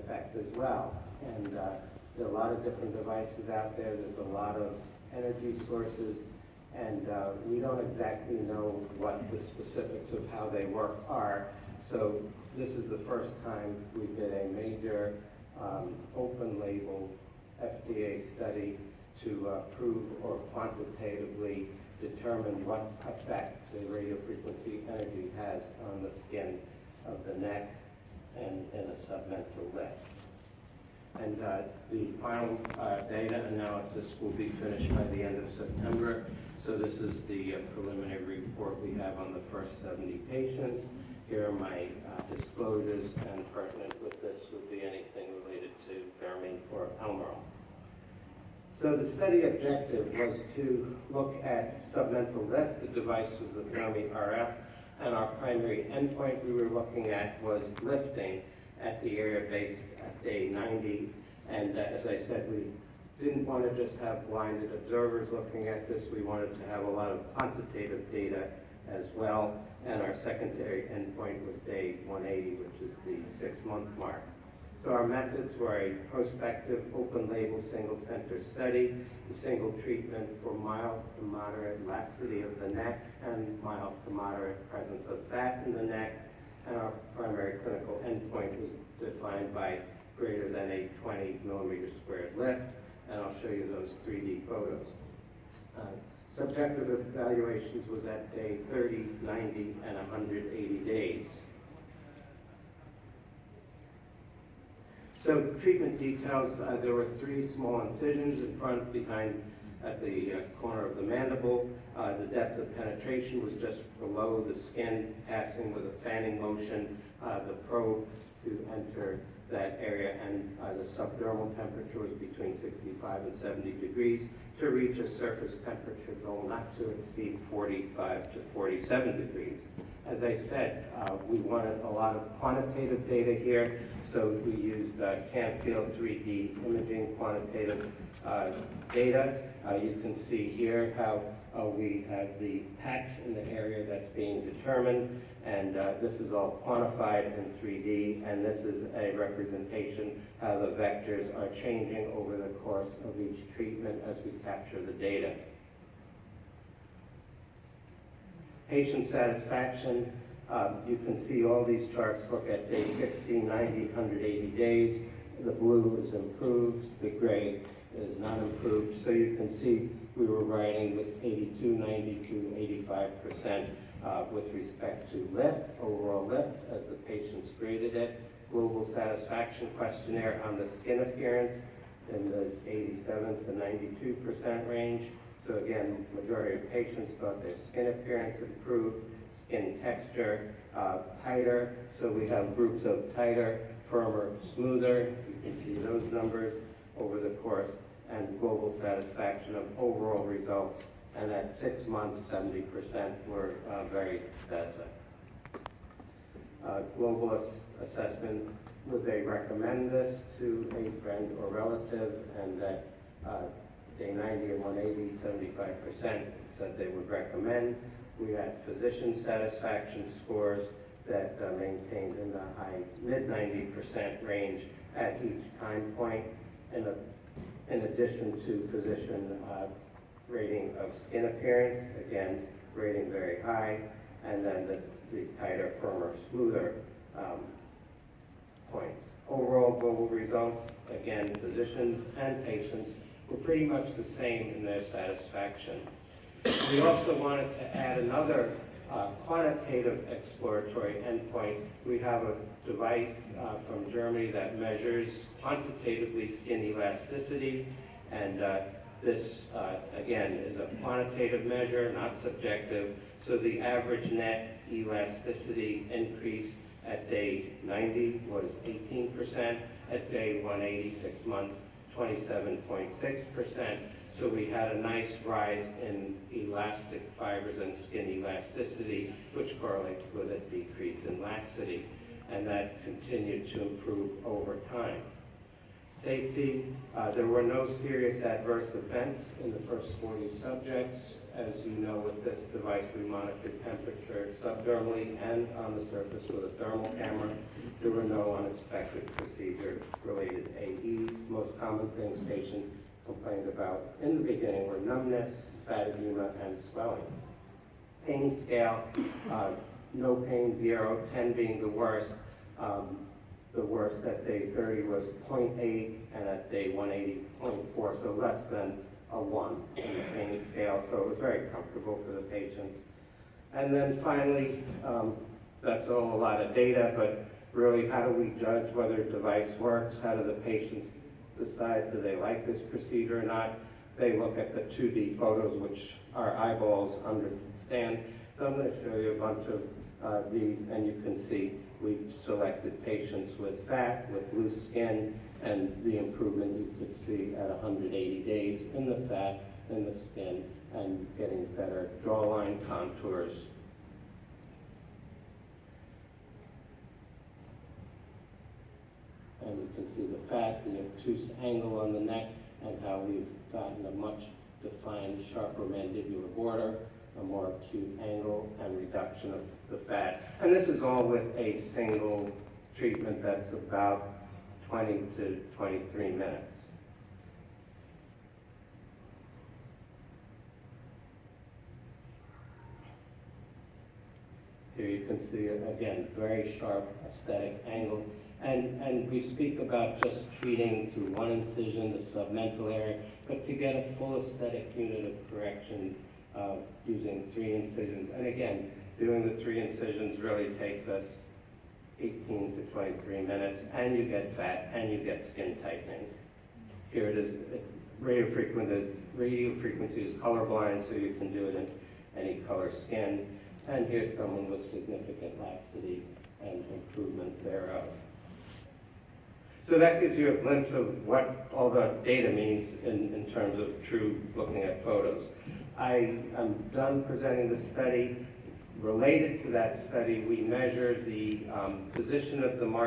effect as well. And there are a lot of different devices out there. There's a lot of energy sources, and we don't exactly know what the specifics of how they work are. So this is the first time we did a major open label FDA study to prove or quantitatively determine what effect the radiofrequency energy has on the skin of the neck and in a submental lift. And the final data analysis will be finished by the end of September. So this is the preliminary report we have on the first 70 patients. Here are my disclosures, and pertinent with this would be anything related to Fermi or Almirall. So the study objective was to look at submental lift. The device was the Fermi RF, and our primary endpoint we were looking at was lifting at the area base at day 90. And as I said, we didn't want to just have blinded observers looking at this. We wanted to have a lot of quantitative data as well. And our secondary endpoint was day 180, which is the 6-month mark. So our methods were a prospective open-label single-center study, a single treatment for mild to moderate laxity of the neck and mild to moderate presence of fat in the neck. And our primary clinical endpoint was defined by greater than a 20 millimeter squared lift. And I'll show you those 3D photos. Subjective evaluations was at day 30, 90, and 180 days. So treatment details, there were 3 small incisions in front, behind, at the corner of the mandible. The depth of penetration was just below the skin, passing with a fanning motion, the probe to enter that area, and the subdermal temperature was between 65 and 70 degrees to reach a surface temperature goal not to exceed 45 to 47 degrees. As I said, we wanted a lot of quantitative data here, so we used Canfield 3D imaging quantitative data. You can see here how we have the patch in the area that's being determined, and this is all quantified in 3D, and this is a representation how the vectors are changing over the course of each treatment as we capture the data. Patient satisfaction, you can see all these charts look at day 60, 90, 180 days. The blue is improved, the gray is not improved. So you can see we were riding with 82, 92, 85% with respect to lift, overall lift, as the patients graded it. Global satisfaction questionnaire on the skin appearance in the 87 to 92% range. So again, majority of patients thought their skin appearance improved, skin texture tighter. So we have groups of tighter, firmer, smoother. You can see those numbers over the course, and global satisfaction of overall results. And at 6 months, 70% were very satisfied. Global assessment, would they recommend this to a friend or relative? And at day 90 and 180, 75% said they would recommend. We had physician satisfaction scores that maintained in the high mid-90% range at each time point, in addition to physician rating of skin appearance, again, rating very high, and then the tighter, firmer, smoother points. Overall global results, again, physicians and patients were pretty much the same in their satisfaction. We also wanted to add another quantitative exploratory endpoint. We have a device from Germany that measures quantitatively skin elasticity, and this, again, is a quantitative measure, not subjective. So the average net elasticity increase at day 90 was 18%, at day 180, 6 months, 27.6%. So we had a nice rise in elastic fibers and skin elasticity, which correlates with a decrease in laxity, and that continued to improve over time. Safety, there were no serious adverse events in the first 40 subjects. As you know, with this device, we monitored temperature subdermally and on the surface with a thermal camera. There were no unexpected procedure-related AEs. Most common things patients complained about in the beginning were numbness, fat edema, and swelling. Pain scale, no pain, 0, 10 being the worst. The worst at day 30 was 0.8, and at day 180, 0.4, so less than a 1 in the pain scale, so it was very comfortable for the patients. And then finally, that's all a lot of data, but really, how do we judge whether a device works? How do the patients decide, do they like this procedure or not? They look at the 2D photos, which our eyeballs understand. So I'm going to show you a bunch of these, and you can see we've selected patients with fat, with loose skin, and the improvement you could see at 180 days in the fat, in the skin, and getting better jawline contours. And you can see the fat, the obtuse angle on the neck, and how we've gotten a much defined, sharper mandibular border, a more acute angle, and reduction of the fat. And this is all with a single treatment that's about 20 to 23 minutes. Here you can see, again, very sharp aesthetic angle. And we speak about just treating through one incision, the submental area, but to get a full aesthetic unit of correction using 3 incisions. And again, doing the 3 incisions really takes us 18 to 23 minutes, and you get fat, and you get skin tightening. Here it is. Radio frequency is colorblind, so you can do it in any color skin. And here's someone with significant laxity and improvement thereof. So that gives you a glimpse of what all the data means in terms of true looking at photos. I am done presenting the study. Related to that study, we measured the position of the mark